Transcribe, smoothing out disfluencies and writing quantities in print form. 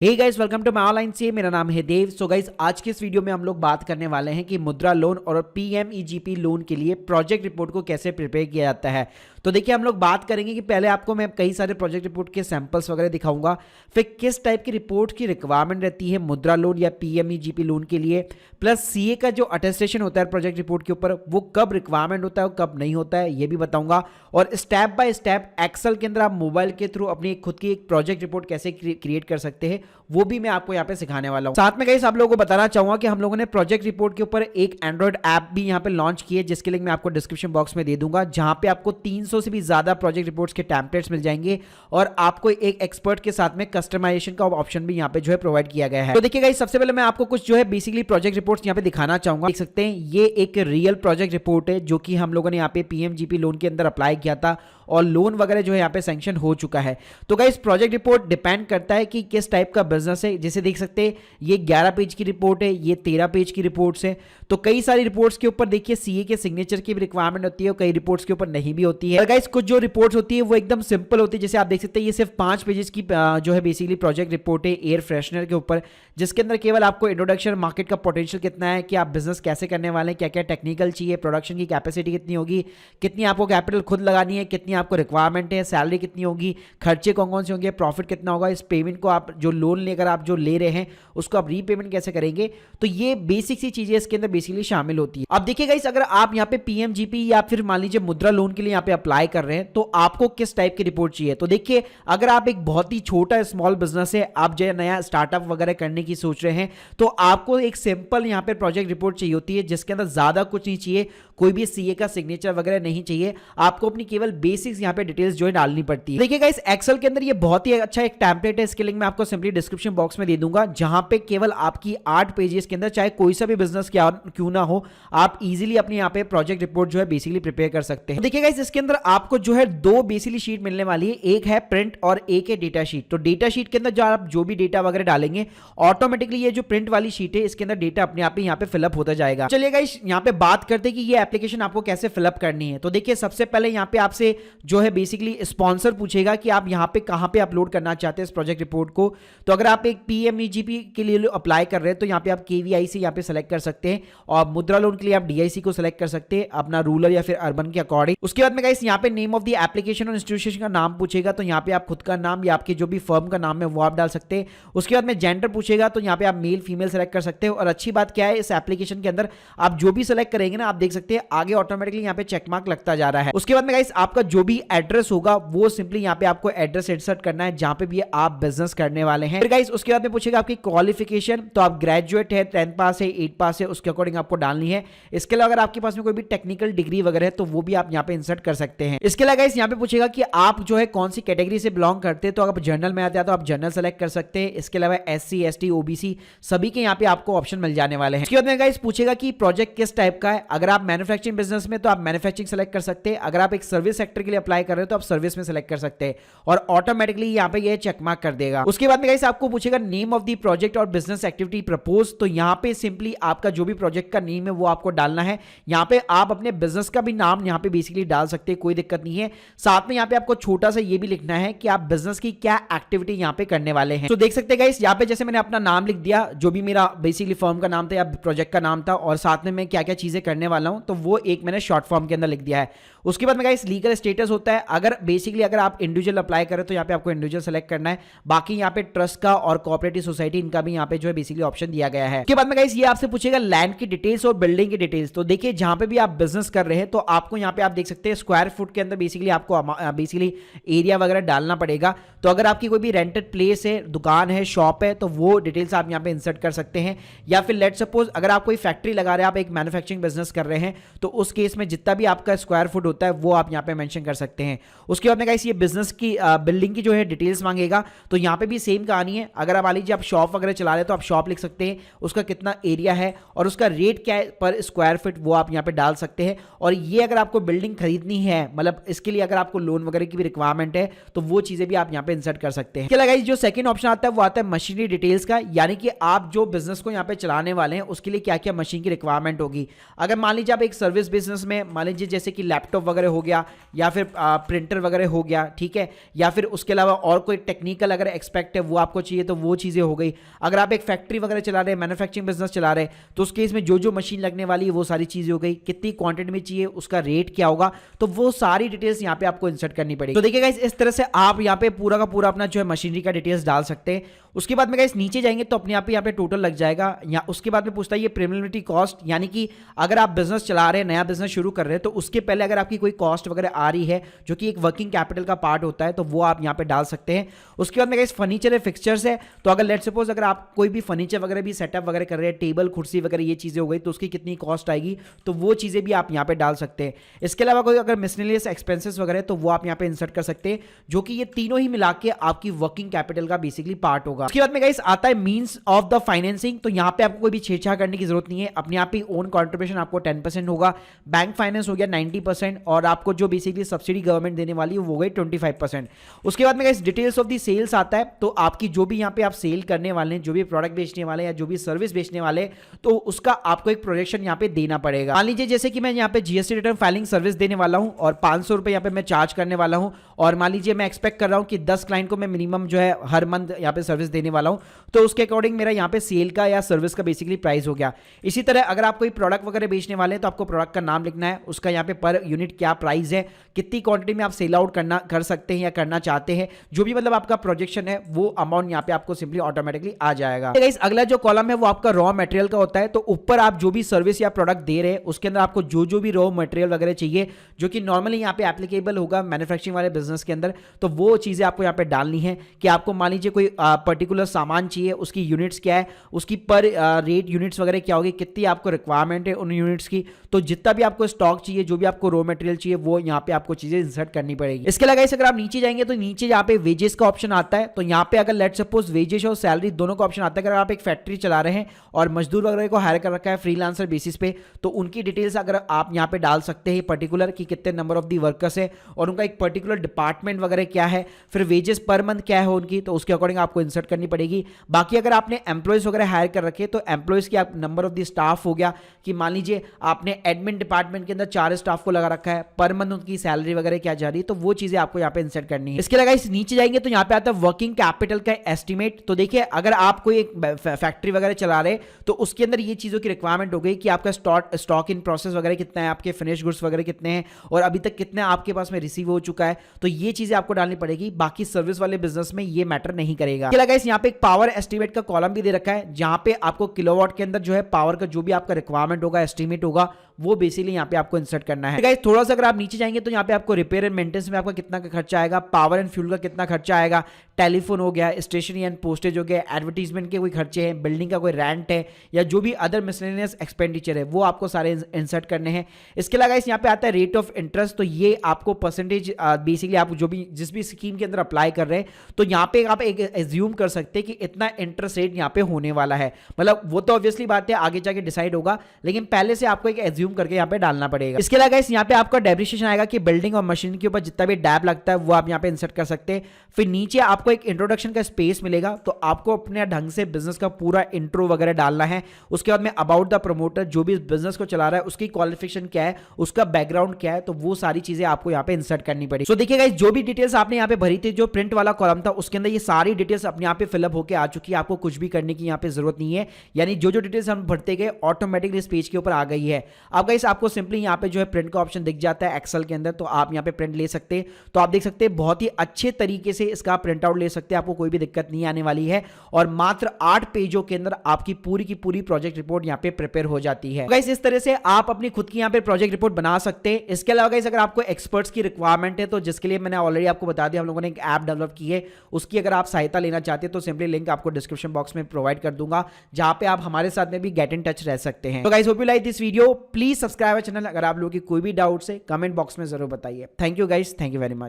Hey guys, welcome to my online से। मेरा नाम है देव। सो गाइस, आज के इस वीडियो में हम लोग बात करने वाले हैं कि मुद्रा लोन और पीएमईजीपी लोन के लिए प्रोजेक्ट रिपोर्ट को कैसे प्रिपेयर किया जाता है। तो देखिए, हम लोग बात करेंगे कि पहले आपको मैं कई सारे प्रोजेक्ट रिपोर्ट के सैंपल्स वगैरह दिखाऊंगा, फिर किस टाइप की रिपोर्ट की रिक्वायरमेंट रहती है मुद्रा लोन या पीएमईजीपी लोन के लिए, प्लस सीए का जो अटेस्टेशन होता है प्रोजेक्ट रिपोर्ट के ऊपर वो कब रिक्वायरमेंट होता है और कब नहीं होता है ये भी बताऊंगा। और स्टेप बाय स्टेप एक्सेल के अंदर आप मोबाइल के थ्रू अपनी खुद की एक प्रोजेक्ट रिपोर्ट कैसे क्रिएट कर सकते हैं वो भी मैं आपको यहाँ पे सिखाने वाला हूँ। साथ में गाइस आप लोगों को बताना चाहूंगा कि हम लोगों ने प्रोजेक्ट रिपोर्ट के ऊपर एक एंड्रॉइड ऐप भी यहाँ पे लॉन्च की है, जिसके लिंक मैं आपको डिस्क्रिप्शन बॉक्स में दे दूंगा, जहां पे आपको 300 से भी ज्यादा प्रोजेक्ट रिपोर्ट्स के टेम्पलेट्स मिल जाएंगे और आपको एक एक्सपर्ट के साथ में कस्टमाइजेशन का ऑप्शन भी यहाँ पे जो है प्रोवाइड किया गया है। तो देखिए गाइस, सबसे पहले मैं आपको कुछ जो है बेसिकली प्रोजेक्ट रिपोर्ट्स यहाँ पे दिखाना चाहूंगा। देख सकते हैं ये एक रियल प्रोजेक्ट रिपोर्ट है जो कि हम लोगों ने यहाँ पे पीएमजीपी लोन के अंदर अप्लाई किया था और लोन वगैरह जो है यहाँ पे सैंक्शन हो चुका है। तो गाइस, प्रोजेक्ट रिपोर्ट डिपेंड करता है कि किस टाइप का बिजनेस है। जैसे देख सकते हैं ये 11 पेज की रिपोर्ट है, ये 13 पेज की रिपोर्ट्स है। तो कई सारी रिपोर्ट्स के ऊपर देखिए सीए के सिग्नेचर की भी रिक्वायरमेंट होती है और कई रिपोर्ट्स के ऊपर नहीं भी होती है। और गाइस, कुछ जो रिपोर्ट्स होती है वो एकदम सिंपल होती है। जैसे आप देख सकते हैं ये सिर्फ 5 पेजेस की जो है बेसिकली प्रोजेक्ट रिपोर्ट है एयर फ्रेशनर के ऊपर, जिसके अंदर केवल आपको इंट्रोडक्शन, मार्केट का पोटेंशियल कितना है, कि आप बिजनेस कैसे करने वाले हैं, क्या क्या टेक्निकल चाहिए, प्रोडक्शन की कैपेसिटी कितनी होगी, कितनी आपको कैपिटल खुद लगानी है, कितनी आपको रिक्वायरमेंट है, सैलरी कितनी होगी, खर्चे कौन कौन से होंगे, प्रॉफिट कितना होगा, इस पेमेंट को आप जो लोन लेकर आप जो ले रहे हैं उसको आप रीपेमेंट कैसे करेंगे। तो ये बेसिक सी चीजें इसके अंदर बेसिकली शामिल होती है। अब देखिए गाइस, अगर आप यहाँ पे पीएमजीपी या फिर मान लीजिए मुद्रा लोन के लिए यहाँ पे अप्लाई कर रहे हैं तो आपको किस टाइप की रिपोर्ट चाहिए। तो देखिए, अगर आप एक बहुत ही छोटा स्मॉल बिजनेस है, आप जो नया स्टार्टअप वगैरह करने की सोच रहे हैं, तो आपको एक सिंपल यहाँ पे प्रोजेक्ट रिपोर्ट चाहिए होती है, जिसके अंदर ज्यादा कुछ नहीं चाहिए, कोई भी सीए का सिग्नेचर वगैरह नहीं चाहिए, आपको अपनी केवल बेसिक्स यहाँ पे डिटेल्स जो है डालनी पड़ती है। देखिए गाइस, एक्सेल के अंदर ये बहुत ही अच्छा एक टेम्पलेट है, इसके लिंक मैं आपको सिंपली डिस्क्रिप्शन बॉक्स में दे दूंगा, जहां पे केवल आपकी 8 पेजेस के अंदर चाहे कोई सा भी बिजनेस क्यों ना हो, आप इजीली अपने यहाँ पे प्रोजेक्ट रिपोर्ट जो है बेसिकली प्रिपेयर कर सकते हैं। देखिए गाइस, इसके अंदर आपको जो है 2 बेसिकली शीट मिलने वाली है, एक है प्रिंट और एक है डेटा शीट। तो डेटा शीट के अंदर जो आप जो भी डेटा वगैरह डालेंगे, ऑटोमेटिकली ये जो प्रिंट वाली शीट है इसके अंदर डेटा अपने आप ही यहाँ पे फिलअप होता जाएगा। चलिए गाइस, यहाँ पे बात करते हैं कि ये एप्लीकेशन आपको कैसे फिलअप करनी है। तो देखिए, सबसे पहले यहाँ पे आपसे जो है बेसिकली स्पॉन्सर पूछेगा कि आप यहाँ पे कहाँ पे अपलोड करना चाहते हैं इस प्रोजेक्ट रिपोर्ट को। तो अगर आप एक पीएमईजीपी के लिए अप्लाई कर रहे हैं तो यहाँ पे आप केवीआईसी यहाँ पे सेलेक्ट कर सकते हैं, और मुद्रा लोन के लिए आप डीआईसी को सेलेक्ट कर सकते हैं अपना रूरल या फिर अर्बन के अकॉर्डिंग। उसके बाद में गाइस, यहाँ पे नेम ऑफ द एप्लीकेशन और इंस्टीट्यूशन का नाम पूछेगा, तो यहाँ पे आप खुद का नाम या आपके जो भी फर्म का नाम है वो आप डाल सकते हैं। उसके बाद में जेंडर पूछेगा, तो यहाँ पे आप मेल फीमेल सेलेक्ट कर सकते हो। और अच्छी बात क्या है, इस एप्लीकेशन के अंदर आप जो भी सेलेक्ट करेंगे ना, आप देख सकते हैं आगे ऑटोमेटिकली यहाँ पे चेक मार्क लगता जा रहा है। उसके बाद में गाइस, आपका जो भी एड्रेस होगा वो सिंपली यहाँ पे आपको एड्रेस इंसर्ट करना है जहां पे भी आप बिजनेस करने वाले हैं। फिर गाइस, उसके बाद में पूछेगा आपकी क्वालिफिकेशन, तो आप ग्रेजुएट है, 10th पास है, 8 पास है, उसके अकॉर्डिंग आपको डालनी है। इसके अलावा अगर आपके पास में कोई भी टेक्निकल डिग्री वगैरह है तो वो भी आप यहाँ पे इंसर्ट कर सकते हैं। इसके अलावा गाइस, यहाँ पे पूछेगा कि आप जो है कौन सी कैटेगरी से बिलोंग करते हैं, तो अगर जर्नल में आते हैं तो आप जर्नल सेलेक्ट कर सकते हैं। इसके अलावा एससी, एसटी, ओबीसी सभी के यहाँ पे आपको ऑप्शन मिल जाने वाले हैं। इसके बाद में गाइस पूछेगा कि प्रोजेक्ट किस टाइप का है। अगर आप मैन्युफैक्चरिंग बिजनेस में तो आप मैन्युफैक्चरिंग सेलेक्ट कर सकते हैं, अगर आप एक सर्विस सेक्टर के लिए अप्लाई कर रहे हो तो आप सर्विस में सेलेक्ट कर सकते हैं, और ऑटोमेटिकली यहाँ पे ये चेक मार्क कर देगा। उसके बाद में गाइस आपको पूछेगा नेम ऑफ द प्रोजेक्ट और बिजनेस एक्टिविटी प्रपोज, तो यहाँ पे सिंपली आपका जो भी प्रोजेक्ट का नेम है वो आपको डालना है। यहाँ पे आप अपने बिजनेस का भी नाम यहाँ पे बेसिकली डाल सकते हैं, कोई दिक्कत नहीं है। साथ में यहाँ पे आपको छोटा सा ये भी लिखना है कि आप बिजनेस की क्या एक्टिविटी यहाँ पे करने वाले हैं। तो देख सकते हैं गाइस, यहाँ पे जैसे मैंने अपना नाम लिख दिया, जो भी मेरा बेसिकली फर्म का नाम था या प्रोजेक्ट का नाम था, और साथ में मैं क्या क्या चीजें करने वाला हूं, तो वो एक मैंने शॉर्ट फॉर्म के अंदर लिख दिया है। उसके बाद में गाइस लीगल स्टेटस होता है, अगर बेसिकली अगर आप इंडिविजुअल अप्लाई करें तो यहाँ पे आपको इंडिविजुअल सेलेक्ट करना है। बाकी यहाँ पे ट्रस्ट का और कोऑपरेटिव सोसाइटी इनका भी यहाँ पे जो है बेसिकली ऑप्शन दिया गया है। उसके बाद में गाइस ये आपसे पूछेगा लैंड की डिटेल्स और बिल्डिंग की डिटेल्स। तो देखिए, जहां पे भी आप बिजनेस कर रहे हैं तो आपको यहाँ पे आप देख सकते हैं स्क्वायर फुट के अंदर बेसिकली आपको बेसिकली एरिया वगैरह डालना पड़ेगा। तो अगर आपकी कोई भी रेंटेड प्लेस है, दुकान है, शॉप है, तो वो डिटेल्स आप यहाँ पे इंसर्ट कर सकते हैं। या फिर लेट सपोज अगर आप कोई फैक्ट्री लगा रहे हैं, आप एक मैन्युफैक्चरिंग बिजनेस कर रहे हैं, तो उस केस में जितना भी आपका स्क्वायर फुट होता है वो आप यहाँ पे मेंशन कर सकते हैं। उसके बाद में गाइस ये बिजनेस की बिल्डिंग की जो है डिटेल्स मांगेगा, तो यहाँ पे भी सेम कहानी है। अगर आप मान लीजिए आप शॉप वगैरह चला रहे हैं तो आप शॉप लिख सकते हैं, उसका कितना एरिया है और उसका रेट क्या है पर स्क्वायर फीट, वो आप यहाँ पे डाल सकते हैं। और ये अगर आपको बिल्डिंग खरीदनी है, मतलब इसके लिए अगर आपको लोन वगैरह की भी रिक्वायरमेंट है, तो वो चीजें भी आप यहाँ पे इंसर्ट कर सकते हैं। इसके अलावा जो सेकंड ऑप्शन आता है वो आता है मशीनरी डिटेल्स का, यानी कि आप जो बिजनेस को यहाँ पे चलाने वाले हैं उसके लिए क्या क्या मशीन की रिक्वायरमेंट होगी। अगर मान लीजिए आप एक सर्विस बिजनेस में, मान लीजिए जैसे कि लैपटॉप वगैरह हो गया या फिर प्रिंटर वगैरह हो गया, ठीक है, या फिर उसके अलावा और कोई टेक्निकल अगर एक्सपेक्ट है वो आपको चाहिए तो वो चीज़ें हो गई। अगर आप एक फैक्ट्री वगैरह चला रहे हैं, मैन्युफैक्चरिंग बिजनेस चला रहे हैं, तो उस केस में जो जो मशीन लगने वाली है वो सारी चीज़ें हो गई, कितनी क्वांटिटी में चाहिए, उसका रेट क्या होगा, तो वो सारी डिटेल्स यहाँ पे आपको इंसर्ट करनी पड़ेगी। तो देखिए गाइस, इस तरह से आप यहाँ पे पूरा का पूरा अपना जो है मशीनरी का डिटेल्स डाल सकते हैं। उसके बाद में गाइस नीचे जाएंगे तो अपने आप ही यहाँ पे टोटल लग जाएगा। या उसके बाद में पूछता है ये प्रीलिमिनरी कॉस्ट, यानी कि अगर आप बिजनेस चला रहे हैं, नया बिजनेस शुरू कर रहे हैं, तो उसके पहले अगर आपकी कोई कॉस्ट वगैरह आ रही है जो कि एक वर्किंग कैपिटल का पार्ट होता है, तो वो आप यहाँ पे डाल सकते हैं। उसके बाद में गाइस फर्नीचर है, फिक्सचर्स है, तो अगर लेट्स सपोज अगर आप कोई भी फर्नीचर वगैरह भी सेटअप वगैरह कर रहे हैं, टेबल कुर्सी वगैरह ये चीजें हो गई, तो उसकी कितनी कॉस्ट आएगी, तो वो चीजें भी आप यहाँ पे डाल सकते हैं। इसके अलावा कोई अगर मिसलेनियस एक्सपेंसेस वगैरह, तो वो आप यहाँ पे इंसर्ट कर सकते हैं, जो कि ये तीनों ही मिला के आपकी वर्किंग कैपिटल का बेसिकली पार्ट होगा। उसके बाद में गाइस आता है मींस ऑफ द फाइनेंसिंग। तो यहाँ पे आपको कोई भी छेड़छाड़ करने की जरूरत नहीं है, अपने आप ही ओन कंट्रीब्यूशन आपको 10% होगा, बैंक फाइनेंस हो गया 90%, और आपको जो बेसिकली सब्सिडी गवर्नमेंट देने वाली है वो गई 25%। उसके बाद में guys details of the sales आता है, तो आपकी जो भी यहाँ पे आप सेल करने वाले हैं, जो भी प्रोडक्ट बेचने वाले या जो भी सर्विस बेचने वाले, तो उसका आपको एक प्रोजेक्शन यहाँ पे देना पड़ेगा। मान लीजिए जैसे कि मैं यहाँ पे जीएसटी रिटर्न फाइलिंग सर्विस देने वाला हूँ और 500 रुपए यहाँ पे मैं चार्ज करने वाला हूँ, और मान लीजिए मैं एक्सपेक्ट कर रहा हूँ कि 10 क्लाइंट को मैं मिनिमम जो है हर मंथ यहाँ पे सर्विस देने वाला हूँ, तो उसके अकॉर्डिंग मेरा यहाँ पे सेल का या सर्विस का बेसिकली प्राइस हो गया। इसी तरह अगर आप कोई प्रोडक्ट वगैरह बेचने वाले हैं, तो आपको प्रोडक्ट का नाम लिखना है, उसका यहाँ पे पर यूनिट क्या प्राइस है, कितनी क्वांटिटी में आप सेल आउट कर सकते हैं या करना चाहते हैं, जो भी मतलब आपका प्रोजेक्शन है वो अमाउंट यहाँ पे आपको सिंपली ऑटोमेटिकली आ जाएगा। अगला जो कॉलम है वो आपका रॉ मटेरियल का होता है। तो ऊपर आप जो भी सर्विस या प्रोडक्ट दे रहे हैं उसके अंदर आपको जो जो भी रॉ मटेरियल वगैरह चाहिए, जो कि नॉर्मली यहाँ पे एप्लीकेबल होगा मैन्युफैक्चरिंग वाले बिजनेस के अंदर, तो वो चीजें आपको यहाँ पे डालनी है। कि आपको मान लीजिए कोई पर्टिकुलर सामान चाहिए, उसकी यूनिट्स क्या है, उसकी पर रेट यूनिट्स वगैरह क्या होगी, कितनी आपको रिक्वायरमेंट है उन यूनिट्स की, तो जितना भी आपको स्टॉक चाहिए, जो भी आपको रॉ मटेरियल चाहिए, वो यहाँ पे आपको चीजें इंसर्ट करनी पड़ेगी। इसके अलावा अगर आप नीचे जाएंगे तो नीचे यहाँ पे वेजेस का ऑप्शन आता है। तो यहाँ पे अगर लेट सपोज वेजेस और सैलरी दोनों का ऑप्शन आता है। अगर आप एक फैक्ट्री चला रहे हैं और मजदूर वगैरह को हायर कर रखा है फ्रीलांसर बेसिस पे, तो उनकी डिटेल्स अगर आप यहाँ पे डाल सकते हैं पर्टिकुलर कि कितने नंबर ऑफ दी वर्कर्स है और उनका एक पर्टिकुलर डिपार्टमेंट वगैरह क्या है, फिर वेजेस पर मंथ क्या है उनकी, तो उसके अकॉर्डिंग आपको इंसर्ट करनी पड़ेगी। बाकी अगर आपने एम्प्लॉयज वगैरह हायर कर रखे, तो एम्प्लॉयज की नंबर ऑफ दी स्टाफ हो गया, कि मान लीजिए आपने एडमिन डिपार्टमेंट के अंदर 4 स्टाफ को लगा रखा है, पर मंथ उनकी सैलरी वगैरह क्या जा रही है, तो वो चीजें आपको यहाँ पे इंसर्ट करनी है। इसके अलावा इस नीचे जाएंगे तो यहाँ पे आता है वर्किंग कैपिटल का एस्टीमेट। तो देखिए अगर आप कोई एक फैक्ट्री वगैरह चला रहे, तो उसके अंदर ये चीजों की रिक्वायरमेंट हो गई कि आपका स्टॉक इन प्रोसेस वगैरह कितना है, आपके फिनिश गुड्स वगैरह कितने हैं, और अभी तक कितना आपके पास में रिसीव हो चुका है, तो ये चीजें आपको डालनी पड़ेगी। बाकी सर्विस वाले बिजनेस में ये मैटर नहीं करेगा। यहाँ पे एक पावर एस्टीमेट का कॉलम भी दे रखा है, जहां पे आपको किलोवाट के अंदर जो है पावर का जो भी आपका रिक्वायरमेंट होगा, एस्टीमेट होगा, वो बेसिकली यहाँ पे आपको इंसर्ट करना है। गाइस थोड़ा सा अगर आप नीचे जाएंगे तो यहाँ पे आपको रिपेयर एंड मेंटेनेंस में आपका कितना का खर्चा आएगा, पावर एंड फ्यूल का कितना खर्चा आएगा, टेलीफोन हो गया, स्टेशनरी एंड पोस्टेज हो गया, एडवर्टीजमेंट के कोई खर्चे हैं, बिल्डिंग का कोई रेंट है, या जो भी अदर मिसलेनियस एक्सपेंडिचर है, वो आपको सारे इंसर्ट करने हैं। इसके अलावा यहाँ पे आता है रेट ऑफ इंटरेस्ट। तो ये आपको परसेंटेज बेसिकली आप जो भी जिस भी स्कीम के अंदर अप्लाई कर रहे हैं, तो यहाँ पे आप एक एज्यूम कर सकते हैं कि इतना इंटरेस्ट रेट यहाँ पे होने वाला है। मतलब वो तो ऑब्वियसली बात है आगे जाके डिसाइड होगा, लेकिन पहले से आपको एक एज्यूम करके यहाँ पे डालना पड़ेगा। इसके अलावा यहाँ पे आपका डेप्रिसिएशन आएगा कि बिल्डिंग और मशीन के ऊपर जितना भी डैप लगता है वो आप यहाँ पे इंसर्ट कर सकते हैं। फिर नीचे आपको एक इंट्रोडक्शन का स्पेस मिलेगा, तो आपको अपने ढंग से बिजनेस का पूरा इंट्रो वगैरह डालना है। उसके बाद में अबाउट द प्रमोटर, जो भी बिजनेस को चला रहा है उसकी क्वालिफिकेशन क्या है, उसका बैकग्राउंड क्या है, तो वो सारी चीजें आपको यहाँ पे इंसर्ट करनी पड़ेगी। सो देखिए गाइस, जो भी डिटेल्स आपने यहाँ पे भरी थी, जो प्रिंट वाला कॉलम था उसके अंदर ये सारी डिटेल्स अपने यहाँ पे फिलअप होकर आ चुकी है। आपको कुछ भी करने की यहाँ पे जरूरत नहीं है, यानी जो जो डिटेल्स हम भरते गए ऑटोमेटिकली इस पेज के ऊपर आ गई है। अब गाइस आपको सिंपली यहाँ पे जो है प्रिंट का ऑप्शन दिख जाता है एक्सेल के अंदर, तो आप यहाँ पे प्रिंट ले सकते हैं। तो आप देख सकते हैं बहुत ही अच्छे तरीके से इसका प्रिंट आउट ले सकते हैं, आपको कोई भी दिक्कत नहीं आने वाली है। और मात्र 8 पेजों के अंदर आपकी पूरी की पूरी प्रोजेक्ट रिपोर्ट यहाँ पे प्रिपेयर हो जाती है। गाइस इस तरह से आप अपनी खुद की यहाँ पे प्रोजेक्ट रिपोर्ट बना सकते हैं। इसके अलावा गाइस अगर आपको एक्सपर्ट्स की रिक्वायरमेंट है, तो जिसके लिए मैंने ऑलरेडी आपको बता दिया, हम लोगों ने एक ऐप डेवलप की है, उसकी अगर आप सहायता लेना चाहते हैं तो सिंपली लिंक आपको डिस्क्रिप्शन बॉक्स में प्रोवाइड कर दूंगा, जहां पे आप हमारे साथ में भी गेट इन टच रह सकते हैं। तो guys hope you like this video, please subscribe channel. अगर आप लोगों की कोई भी डाउट्स है कमेंट बॉक्स में जरूर बताइए। Thank you guys, thank you very much.